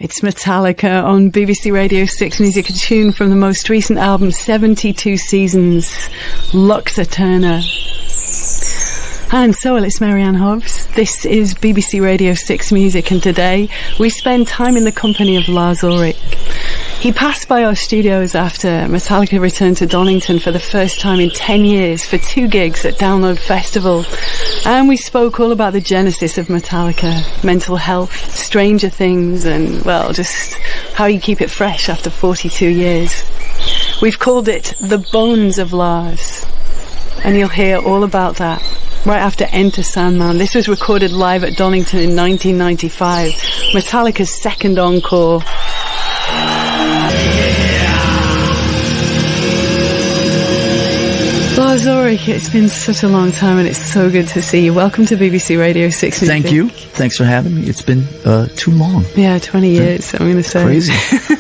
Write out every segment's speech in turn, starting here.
It's Metallica on BBC Radio 6 Music, a tune from the most recent album, 72 Seasons, Lux Eterna. And so, it's Mary Anne Hobbs. This is BBC Radio 6 Music, and today we spend time in the company of Lars Ulrich. He passed by our studios after Metallica returned to Donington for the first time in 10 years for 2 gigs at Download Festival. And we spoke all about the genesis of Metallica, mental health, Stranger Things, and, well, just how you keep it fresh after 42 years. We've called it The Bones of Lars. And you'll hear all about that right after Enter Sandman. This was recorded live at Donington in 1995, Metallica's second encore. Lars Ulrich, it's been such a long time and it's so good to see you. Welcome to BBC Radio 6 Music. Thank you. Thanks for having me. It's been too long. Yeah, 20 years, I'm going to say. Crazy.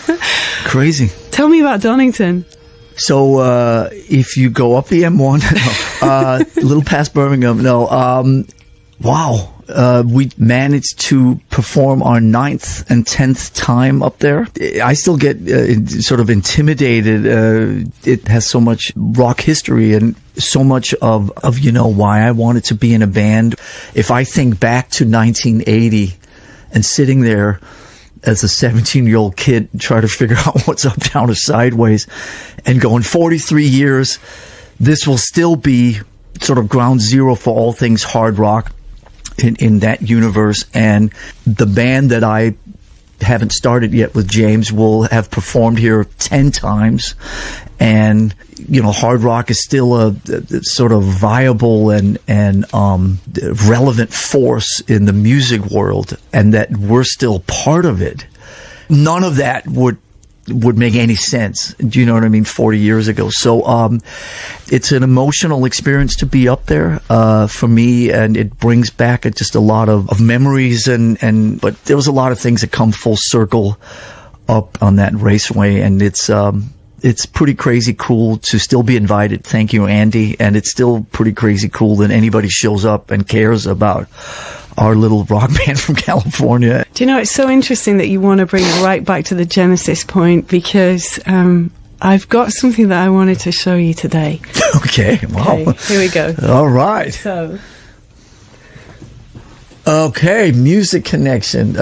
Crazy. Tell me about Donington. So, if you go up the M1, a little past Birmingham, wow. We managed to perform our 9th and 10th time up there. I still get sort of intimidated. It has so much rock history and so much of why I wanted to be in a band. If I think back to 1980 and sitting there as a 17-year-old kid trying to figure out what's up, down, or sideways, and going 43 years, this will still be sort of ground zero for all things hard rock in that universe. And the band that I haven't started yet with James will have performed here 10 times. And, hard rock is still a sort of viable and relevant force in the music world, and that we're still part of it. None of that would make any sense. Do you know what I mean? 40 years ago. So, it's an emotional experience to be up there, for me, and it brings back just a lot of memories but there was a lot of things that come full circle up on that raceway, and it's pretty crazy cool to still be invited. Thank you, Andy. And it's still pretty crazy cool that anybody shows up and cares about our little rock band from California. Do you know, it's so interesting that you want to bring it right back to the Genesis point, because I've got something that I wanted to show you today. Okay, wow. Okay, here we go. All right. So. Okay, Music Connection.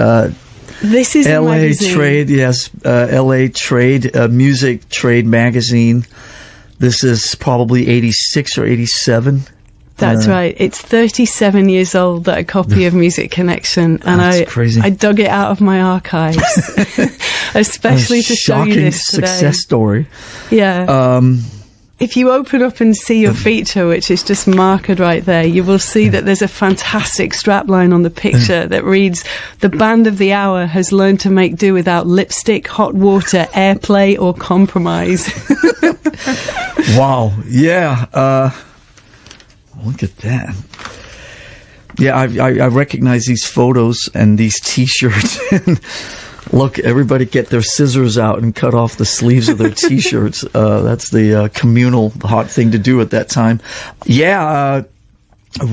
This is LA magazine. Trade, yes. LA Trade, Music Trade magazine. This is probably 86 or 87. That's right. It's 37 years old, that copy of Music Connection. And crazy. I dug it out of my archives, especially to show you this today. Shocking success story. Yeah. If you open up and see your feature, which is just marked right there, you will see that there's a fantastic strapline on the picture that reads, "The band of the hour has learned to make do without lipstick, hot water, airplay, or compromise." Wow. Yeah. Look at that. Yeah, I recognize these photos and these T-shirts. Look, everybody get their scissors out and cut off the sleeves of their T-shirts. That's the communal hot thing to do at that time. Yeah,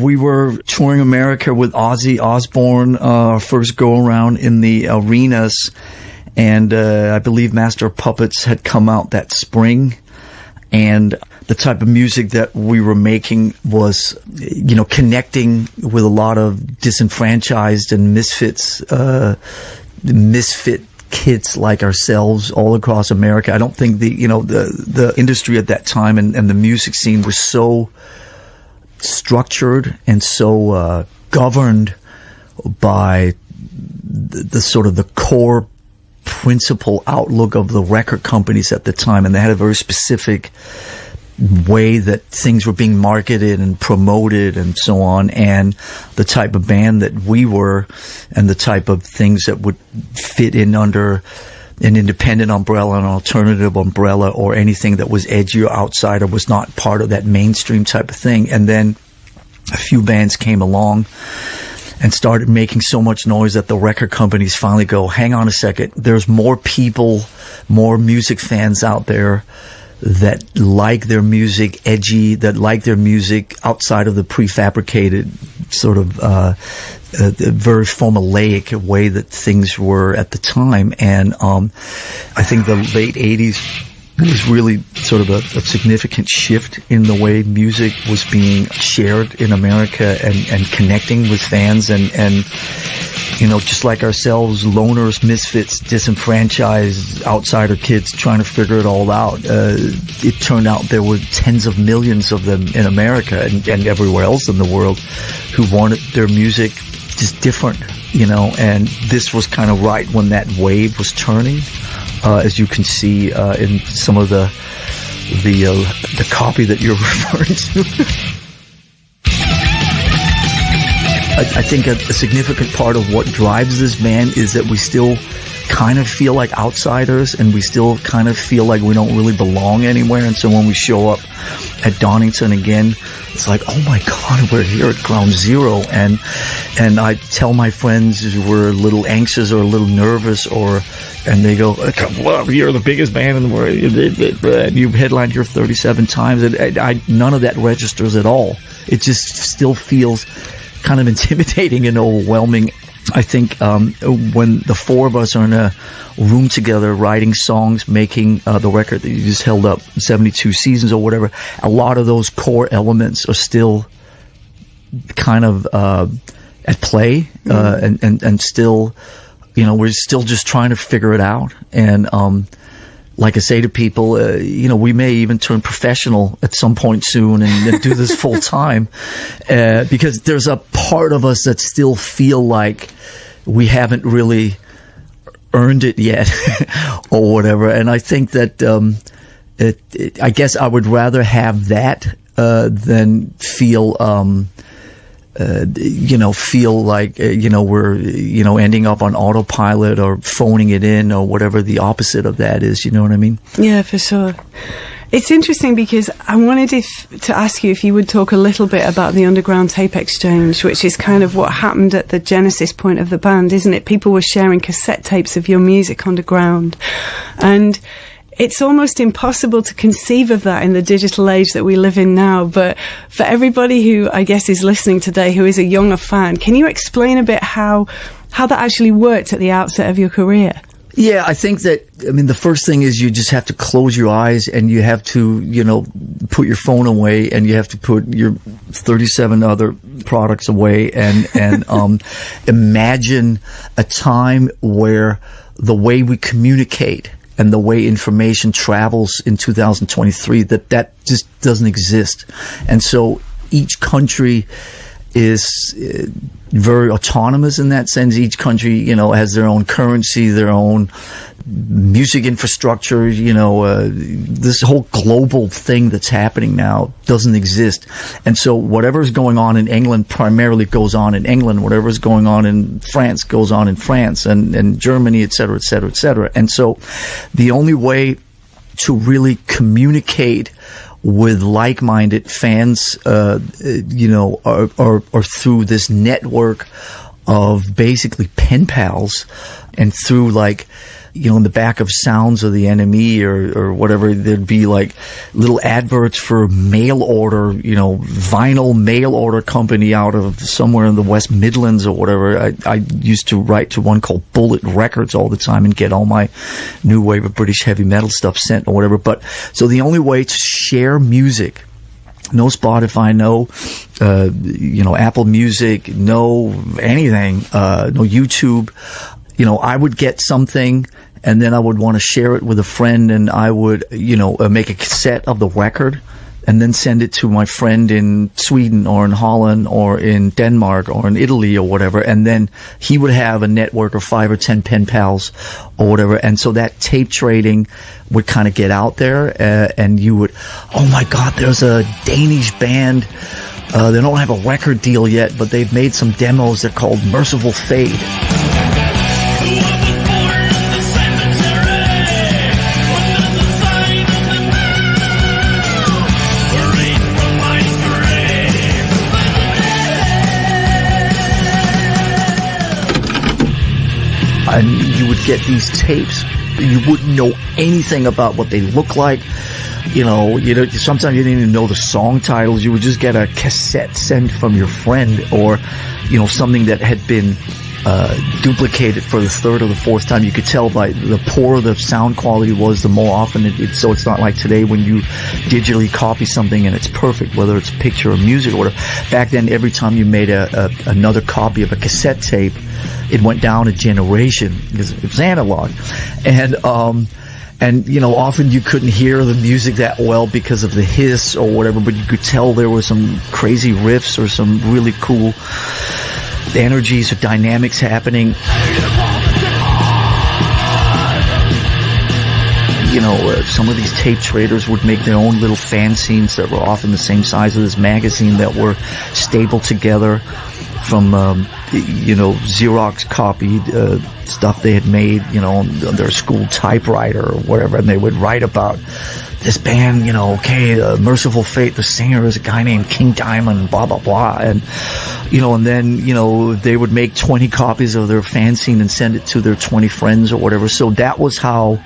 we were touring America with Ozzy Osbourne, our first go-around in the arenas. And I believe Master of Puppets had come out that spring. And the type of music that we were making was, connecting with a lot of disenfranchised and misfit kids like ourselves all across America. I don't think the industry at that time and the music scene was so structured and so governed by the sort of the core principal outlook of the record companies at the time, and they had a very specific way that things were being marketed and promoted and so on, and the type of band that we were and the type of things that would fit in under an independent umbrella, an alternative umbrella, or anything that was edgy or outside or was not part of that mainstream type of thing. And then a few bands came along and started making so much noise that the record companies finally go, hang on a second, there's more people, more music fans out there that like their music edgy, that like their music outside of the prefabricated sort of very formulaic way that things were at the time. And I think the late 80s was really sort of a significant shift in the way music was being shared in America and connecting with fans and just like ourselves, loners, misfits, disenfranchised, outsider kids trying to figure it all out. It turned out there were tens of millions of them in America and everywhere else in the world who wanted their music just different, and this was kind of right when that wave was turning, as you can see in some of the copy that you're referring to. I think a significant part of what drives this band is that we still kind of feel like outsiders and we still kind of feel like we don't really belong anywhere. And so when we show up at Donington again, it's like, oh my God, we're here at ground zero. And I tell my friends who were a little anxious or a little nervous and they go, well, you're the biggest band in the world. And you've headlined here 37 times. And none of that registers at all. It just still feels kind of intimidating and overwhelming. I think when the four of us are in a room together writing songs, making the record that you just held up, 72 seasons or whatever, a lot of those core elements are still kind of at play, and still, we're still just trying to figure it out. And like I say to people, we may even turn professional at some point soon and do this full time, because there's a part of us that still feel like we haven't really earned it yet or whatever. And I think that I guess I would rather have that than feel feel like, we're, ending up on autopilot or phoning it in or whatever the opposite of that is. You know what I mean? Yeah, for sure. It's interesting because I wanted to ask you if you would talk a little bit about the Underground Tape Exchange, which is kind of what happened at the genesis point of the band, isn't it? People were sharing cassette tapes of your music underground. And it's almost impossible to conceive of that in the digital age that we live in now. But for everybody who, I guess, is listening today who is a younger fan, can you explain a bit how that actually worked at the outset of your career? Yeah, I think that, the first thing is you just have to close your eyes and you have to, put your phone away and you have to put your 37 other products away and imagine a time where the way we communicate and the way information travels in 2023, that just doesn't exist. And so each country is very autonomous in that sense. Each country, has their own currency, their own music infrastructure. This whole global thing that's happening now doesn't exist. And so whatever's going on in England primarily goes on in England. Whatever's going on in France goes on in France and Germany, et cetera, et cetera, et cetera. And so the only way to really communicate with like-minded fans, are through this network of basically pen pals, and through in the back of Sounds of the NME or whatever, there'd be little adverts for mail order, vinyl mail order company out of somewhere in the West Midlands or whatever. I used to write to one called Bullet Records all the time and get all my new wave of British heavy metal stuff sent or whatever. But so the only way to share music, no Spotify, no, Apple Music, no anything, no YouTube. I would get something and then I would want to share it with a friend, and I would, make a cassette of the record and then send it to my friend in Sweden or in Holland or in Denmark or in Italy or whatever. And then he would have a network of 5 or 10 pen pals or whatever. And so that tape trading would kind of get out there, and you would, oh my God, there's a Danish band. They don't have a record deal yet, but they've made some demos. They're called Merciful Fate. And you would get these tapes You wouldn't know anything about what they look like. Sometimes you didn't even know the song titles. You would just get a cassette sent from your friend, or, something that had been duplicated for the third or the fourth time. You could tell by the poorer the sound quality was, the more often so it's not like today when you digitally copy something and it's perfect, whether it's picture or music or whatever. Back then, every time you made another copy of a cassette tape, it went down a generation because it was analog. And often you couldn't hear the music that well because of the hiss or whatever, but you could tell there were some crazy riffs or some really cool energies or dynamics happening. Some of these tape traders would make their own little fanzines that were often the same size as this magazine, that were stapled together from, Xerox copied stuff they had made, on their school typewriter or whatever, and they would write about this band, Merciful Fate, the singer is a guy named King Diamond, blah, blah, blah, and then, they would make 20 copies of their fanzine and send it to their 20 friends or whatever. So that was how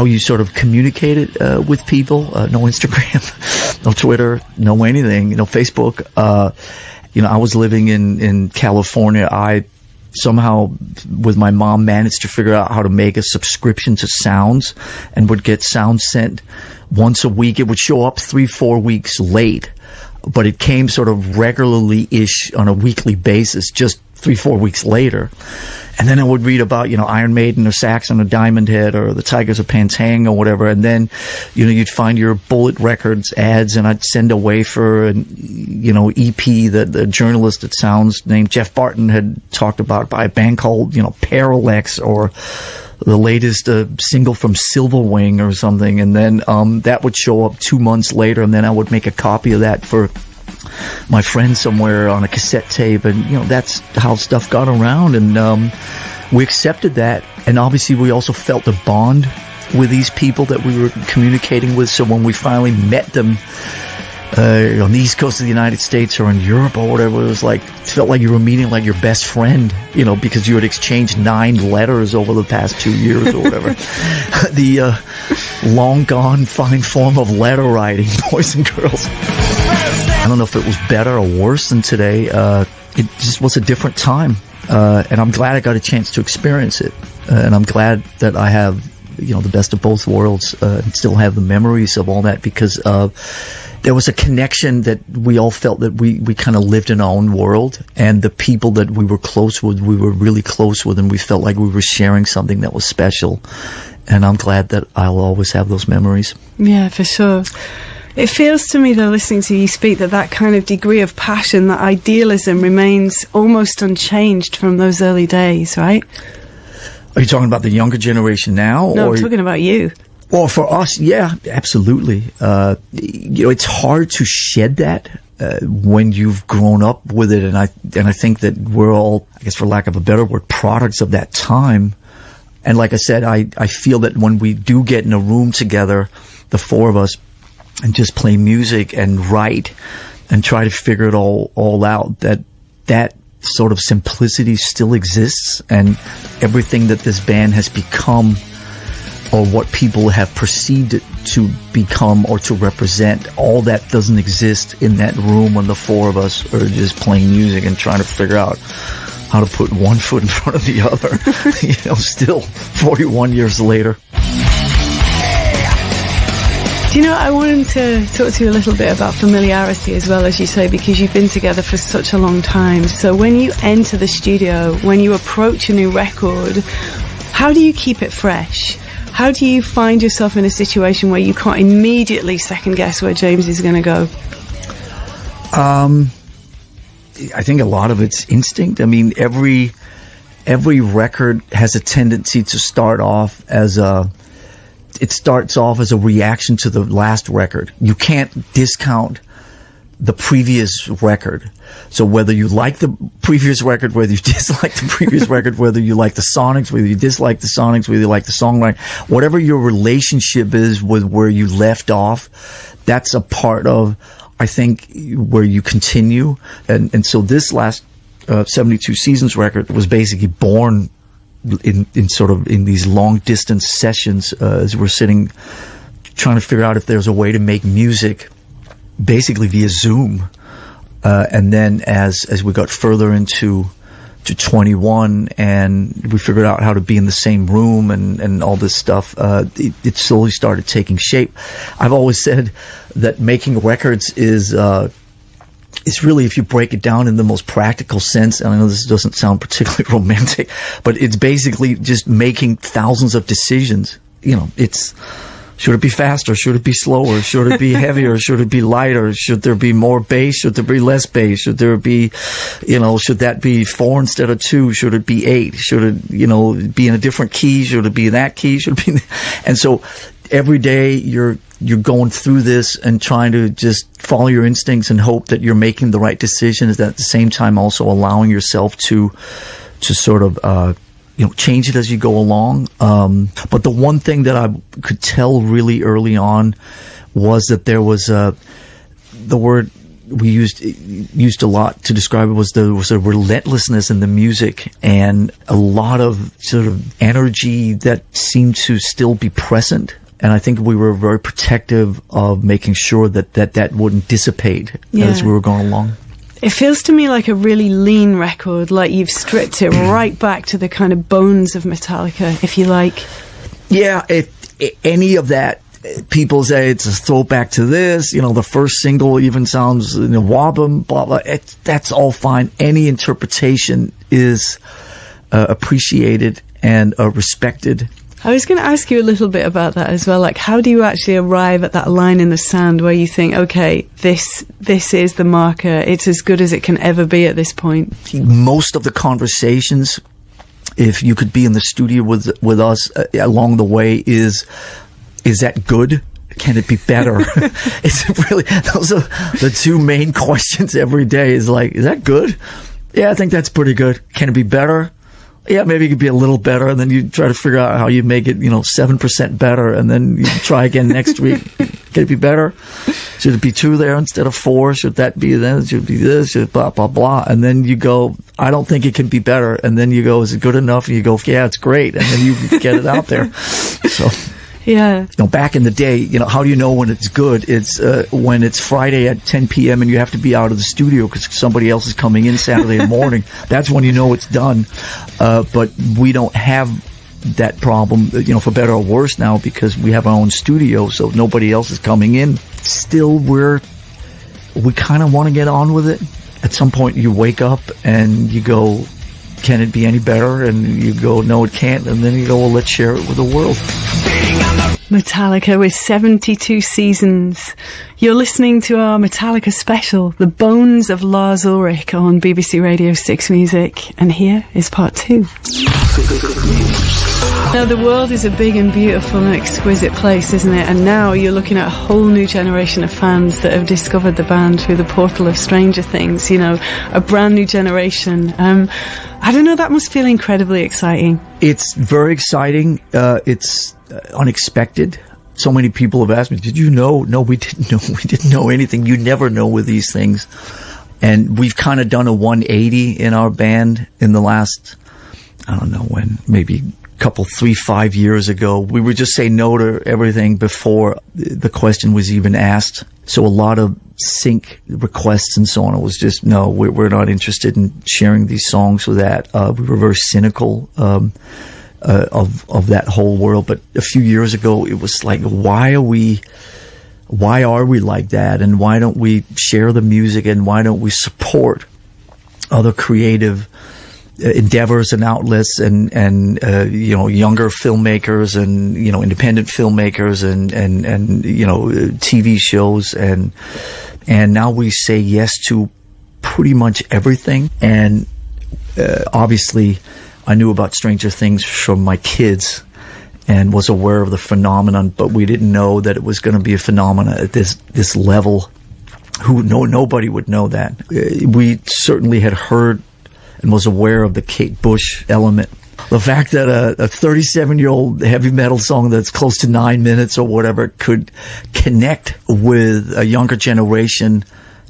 you sort of communicated with people. No Instagram, no Twitter, no anything, Facebook. I was living in California. I somehow, with my mom, managed to figure out how to make a subscription to Sounds, and would get Sounds sent once a week. It would show up 3-4 weeks late, but it came sort of regularly-ish on a weekly basis, just 3-4 weeks later. And then I would read about, Iron Maiden or Saxon or Diamond Head or the Tigers of Pantang or whatever. And then, you'd find your Bullet Records ads, and I'd send away for an, EP that the journalist at Sounds named Jeff Barton had talked about, by a band called, Parallax, or the latest single from Silverwing or something. And then that would show up 2 months later, and then I would make a copy of that for my friend somewhere on a cassette tape. And that's how stuff got around, and we accepted that. And obviously we also felt a bond with these people that we were communicating with. So when we finally met them on the East Coast of the United States or in Europe or whatever, it felt like you were meeting like your best friend, because you had exchanged 9 letters over the past 2 years or whatever. The long gone fine form of letter writing, boys and girls. I don't know if it was better or worse than today. It just was a different time. And I'm glad I got a chance to experience it. And I'm glad that I have, the best of both worlds, and still have the memories of all that, because there was a connection that we all felt that we kind of lived in our own world, and the people that we were close with, we were really close with, and we felt like we were sharing something that was special. And I'm glad that I'll always have those memories. Yeah, for sure. It feels to me, though, listening to you speak, that kind of degree of passion, that idealism, remains almost unchanged from those early days, right? Are you talking about the younger generation now? No, I'm talking about you. Well, for us, yeah, absolutely. It's hard to shed that when you've grown up with it, and I think that we're all, I guess for lack of a better word, products of that time. And like I said, I feel that when we do get in a room together, the four of us, and just play music and write and try to figure it all out, that sort of simplicity still exists, and everything that this band has become, or what people have perceived it to become or to represent, all that doesn't exist in that room when the four of us are just playing music and trying to figure out how to put one foot in front of the other, still 41 years later. Do I wanted to talk to you a little bit about familiarity as well, as you say, because you've been together for such a long time. So when you enter the studio, when you approach a new record, how do you keep it fresh? How do you find yourself in a situation where you can't immediately second guess where James is going to go? I think a lot of it's instinct. I mean, every record has a tendency to start off as a reaction to the last record. You can't discount the previous record. So whether you like the previous record, whether you dislike the previous record, whether you like the sonics, whether you dislike the sonics, whether you like the songwriting, whatever your relationship is with where you left off, that's a part of, I think, where you continue. And so this last 72 Seasons record was basically born in these long distance sessions, as we're sitting trying to figure out if there's a way to make music basically via Zoom. And then as we got further into 21 and we figured out how to be in the same room and all this stuff, it slowly started taking shape. I've always said that making records is really, if you break it down in the most practical sense, and I know this doesn't sound particularly romantic, but it's basically just making thousands of decisions. You know, it's, should it be faster? Should it be slower? Should it be heavier? Should it be lighter? Should there be more bass? Should there be less bass? Should there be, should that be 4 instead of 2? Should it be 8? Should it, be in a different key? Should it be that key? Should it be, and so every day you're going through this and trying to just follow your instincts and hope that you're making the right decisions, at the same time also allowing yourself to sort of, change it as you go along. But the one thing that I could tell really early on was that there was the word we used a lot to describe it was there was a relentlessness in the music and a lot of sort of energy that seemed to still be present. And I think we were very protective of making sure that wouldn't dissipate as we were going along. It feels to me like a really lean record, like you've stripped it right back to the kind of bones of Metallica, if you like. Yeah, if any of that, people say it's a throwback to this, the first single even sounds, Wabam, blah, blah, that's all fine. Any interpretation is appreciated and respected. I was going to ask you a little bit about that as well. Like, how do you actually arrive at that line in the sand where you think, okay, this is the marker, it's as good as it can ever be at this point? Most of the conversations, if you could be in the studio with us along the way, is that good? Can it be better? Is it really? Those are the two main questions every day. Is like, is that good? Yeah, I think that's pretty good. Can it be better? Yeah, maybe it could be a little better, and then you try to figure out how you make it, 7% better, and then you try again next week. Can it be better? Should it be 2 there instead of 4? Should that be then? Should it be this? Should blah, blah, blah. And then you go, I don't think it can be better. And then you go, is it good enough? And you go, yeah, it's great. And then you get it out there. So... yeah. Back in the day, how do you know when it's good? It's when it's Friday at 10 p.m. and you have to be out of the studio because somebody else is coming in Saturday morning. That's when you know it's done. But we don't have that problem, for better or worse now, because we have our own studio, so nobody else is coming in. Still, we kind of want to get on with it. At some point, you wake up and you go, can it be any better? And you go, no, it can't. And then you go, well, let's share it with the world. Metallica with 72 seasons. You're listening to our Metallica special, The Bones of Lars Ulrich, on BBC Radio 6 Music. And here is part 2. Now, the world is a big and beautiful and exquisite place, isn't it? And now you're looking at a whole new generation of fans that have discovered the band through the portal of Stranger Things, a brand new generation. I don't know, that must feel incredibly exciting. It's very exciting. It's unexpected. So many people have asked me, did you know? No, we didn't know. We didn't know anything. You never know with these things. And we've kind of done a 180 in our band in the last, I don't know when, maybe couple 3-5 years ago. We would just say no to everything before the question was even asked. So a lot of sync requests and so on, it was just, no, we're not interested in sharing these songs with that. We were very cynical of that whole world. But a few years ago, it was like, why are we like that? And why don't we share the music? And why don't we support other creative endeavors and outlets and younger filmmakers and independent filmmakers and TV shows and now we say yes to pretty much everything. And obviously I knew about Stranger Things from my kids and was aware of the phenomenon, but we didn't know that it was going to be a phenomenon at this level. Nobody would know that. We certainly had heard and was aware of the Kate Bush element. The fact that a 37-year-old heavy metal song that's close to 9 minutes or whatever could connect with a younger generation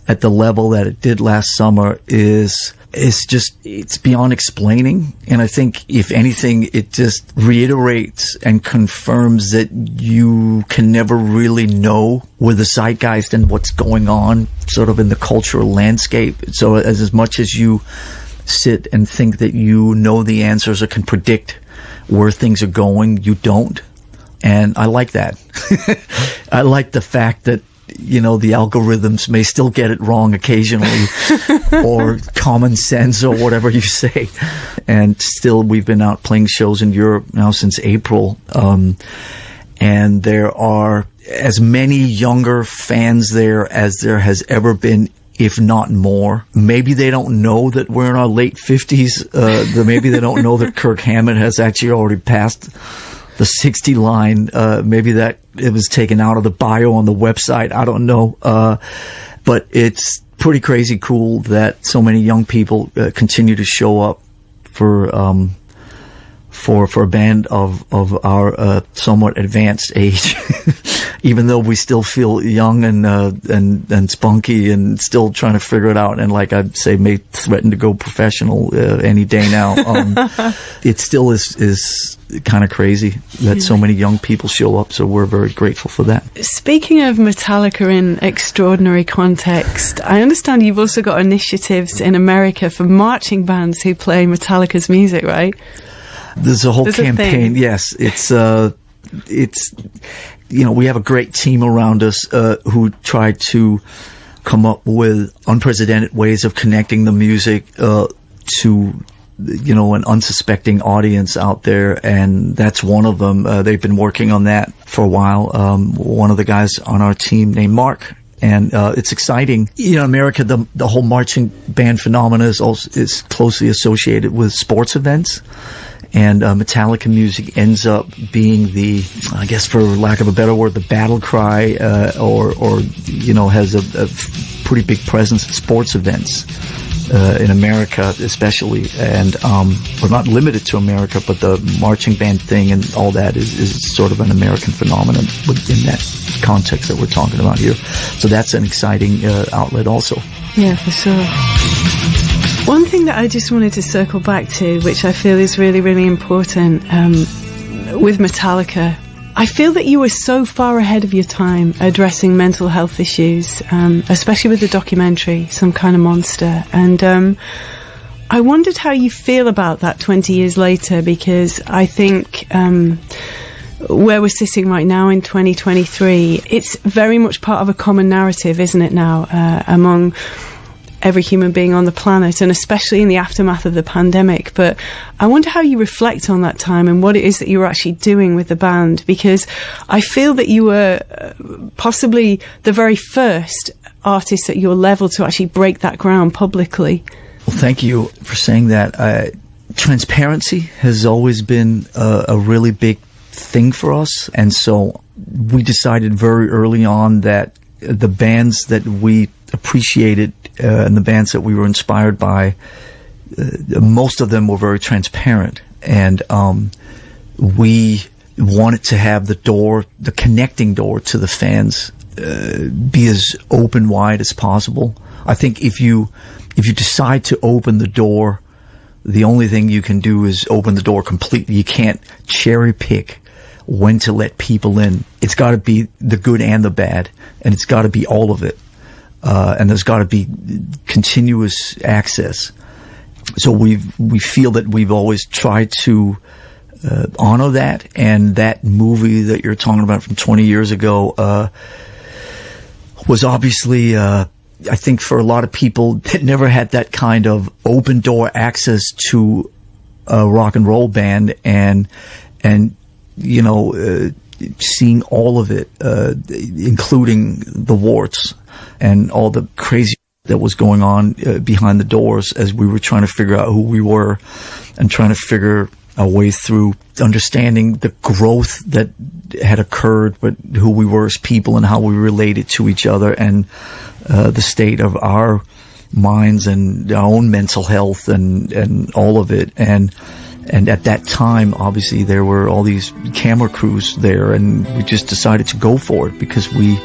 at the level that it did last summer is it's beyond explaining. And I think, if anything, it just reiterates and confirms that you can never really know with the zeitgeist and what's going on sort of in the cultural landscape. So as much as you sit and think that you know the answers or can predict where things are going, you don't. And I like that. I like the fact that, the algorithms may still get it wrong occasionally, or common sense, or whatever you say. And still, we've been out playing shows in Europe now since April. And there are as many younger fans there as there has ever been, if not more. Maybe they don't know that we're in our late 50s. Maybe they don't know that Kirk Hammett has actually already passed the 60 line. Maybe that it was taken out of the bio on the website. I don't know. But it's pretty crazy cool that so many young people continue to show up for a band of our somewhat advanced age. Even though we still feel young and spunky and still trying to figure it out, and like I'd say, may threaten to go professional any day now. It still is kind of crazy that so many young people show up. So we're very grateful for that. Speaking of Metallica in extraordinary context, I understand you've also got initiatives in America for marching bands who play Metallica's music, right? There's a whole campaign. Yes, it's we have a great team around us who try to come up with unprecedented ways of connecting the music to an unsuspecting audience out there, and that's one of them. They've been working on that for a while. One of the guys on our team named Mark. And it's exciting. America, the whole marching band phenomena is closely associated with sports events. And Metallica music ends up being the, I guess for lack of a better word, the battle cry, or has a pretty big presence at sports events in America especially. And we're not limited to America, but the marching band thing and all that is sort of an American phenomenon in that context that we're talking about here. So that's an exciting outlet also. Yeah, for sure. One thing that I just wanted to circle back to, which I feel is really, really important with Metallica, I feel that you were so far ahead of your time addressing mental health issues, especially with the documentary, Some Kind of Monster. And I wondered how you feel about that 20 years later, because I think where we're sitting right now in 2023, it's very much part of a common narrative, isn't it now, among every human being on the planet, and especially in the aftermath of the pandemic. But I wonder how you reflect on that time and what it is that you were actually doing with the band, because I feel that you were possibly the very first artist at your level to actually break that ground publicly. Well, thank you for saying that. Transparency has always been a really big thing for us, and so we decided very early on that the bands that we appreciated and the bands that we were inspired by, most of them were very transparent, and we wanted to have the connecting door to the fans be as open wide as possible. I think if you decide to open the door, the only thing you can do is open the door completely. You can't cherry pick when to let people in. It's got to be the good and the bad, and it's got to be all of it. And there's got to be continuous access. So we feel that we've always tried to honor that, and that movie that you're talking about from 20 years ago was obviously, I think for a lot of people that never had that kind of open door access to a rock and roll band, and seeing all of it, including the warts and all the crazy that was going on behind the doors as we were trying to figure out who we were and trying to figure our way through understanding the growth that had occurred, but who we were as people and how we related to each other, and the state of our minds and our own mental health and all of it. And at that time, obviously, there were all these camera crews there, and we just decided to go for it because we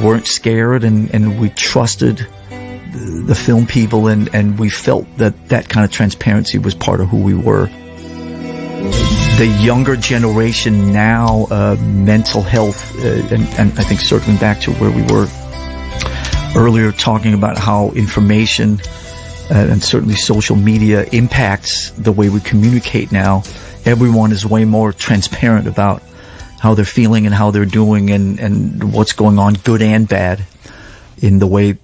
weren't scared, and we trusted the film people, and we felt that kind of transparency was part of who we were. The younger generation now, mental health, and I think circling back to where we were earlier, talking about how information and certainly social media impacts the way we communicate now. Everyone is way more transparent about how they're feeling and how they're doing and what's going on, good and bad, in the way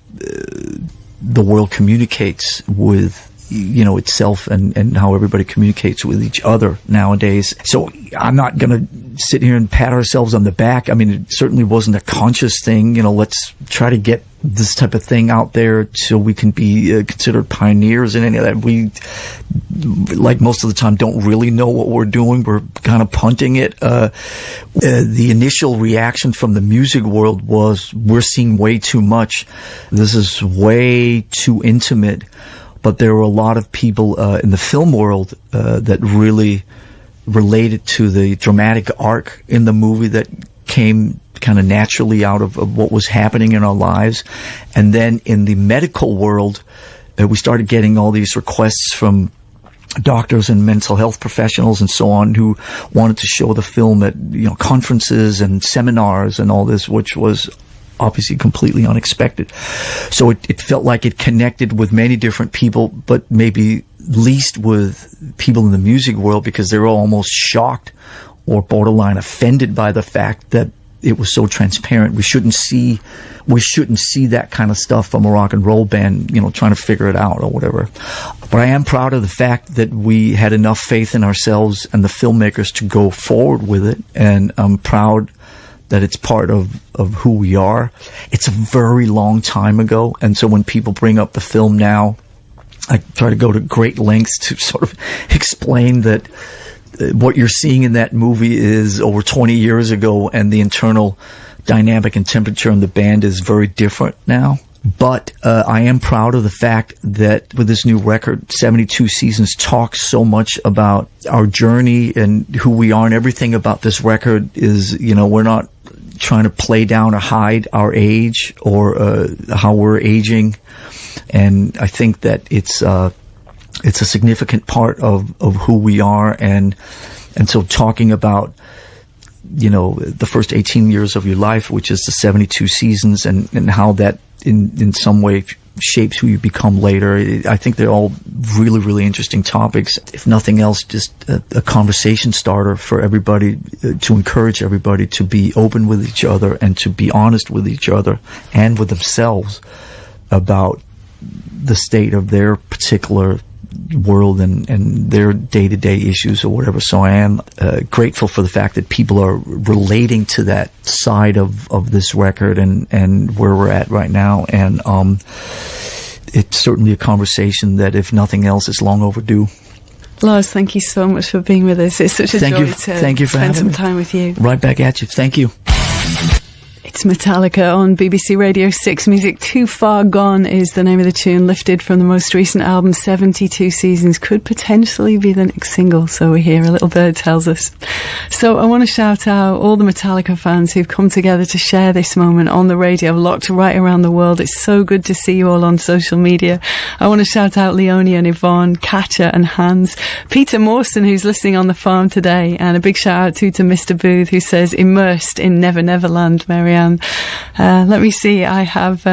the world communicates with itself and how everybody communicates with each other nowadays. So I'm not going to sit here and pat ourselves on the back. I mean, it certainly wasn't a conscious thing. Let's try to get this type of thing out there so we can be considered pioneers in any of that. We, like most of the time, don't really know what we're doing. We're kind of punting it. The initial reaction from the music world was, we're seeing way too much. This is way too intimate. But there were a lot of people in the film world that really related to the dramatic arc in the movie that came kind of naturally out of what was happening in our lives. And then in the medical world, we started getting all these requests from doctors and mental health professionals and so on who wanted to show the film at conferences and seminars and all this, which was obviously completely unexpected. So it felt like it connected with many different people, but maybe least with people in the music world, because they were almost shocked or borderline offended by the fact that it was so transparent. We shouldn't see that kind of stuff from a rock and roll band, trying to figure it out or whatever. But I am proud of the fact that we had enough faith in ourselves and the filmmakers to go forward with it, and I'm proud that it's part of who we are. It's a very long time ago, and so when people bring up the film now, I try to go to great lengths to sort of explain that what you're seeing in that movie is over 20 years ago, and the internal dynamic and temperature in the band is very different now. But I am proud of the fact that with this new record, 72 Seasons talks so much about our journey and who we are, and everything about this record is, we're not trying to play down or hide our age or how we're aging. And I think that it's a significant part of who we are. And so talking about, the first 18 years of your life, which is the 72 seasons, and how that in some way shapes who you become later. I think they're all really, really interesting topics. If nothing else, just a conversation starter for everybody, to encourage everybody to be open with each other and to be honest with each other and with themselves about the state of their particular world and their day-to-day issues or whatever. So I am grateful for the fact that people are relating to that side of this record and where we're at right now. And it's certainly a conversation that, if nothing else, is long overdue. Lars, thank you so much for being with us. It's such a joy to spend some time with you. Right back at you. Thank you. It's Metallica on BBC Radio 6 Music. Too Far Gone is the name of the tune, lifted from the most recent album, 72 Seasons. Could potentially be the next single, so we hear. A little bird tells us. So I want to shout out all the Metallica fans who've come together to share this moment on the radio, locked right around the world. It's so good to see you all on social media. I want to shout out Leonie and Yvonne, Katja and Hans, Peter Mawson, who's listening on the farm today, and a big shout out to Mr. Booth, who says, immersed in Never Neverland, Mary Anne. Let me see, I have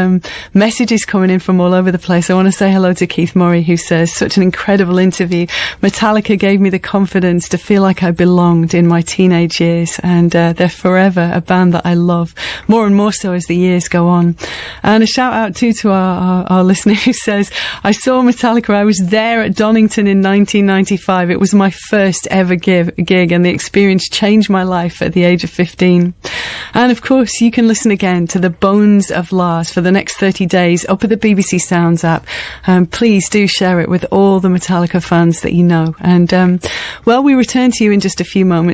messages coming in from all over the place. I want to say hello to Keith Murray, who says, such an incredible interview. Metallica gave me the confidence to feel like I belonged in my teenage years, and they're forever a band that I love, more and more so as the years go on. And a shout out too to our listener who says, I saw Metallica, I was there at Donington in 1995. It was my first ever gig, and the experience changed my life at the age of 15. And of course, you can listen again to The Bones of Lars for the next 30 days up at the BBC Sounds app. Please do share it with all the Metallica fans that you know. And, we return to you in just a few moments.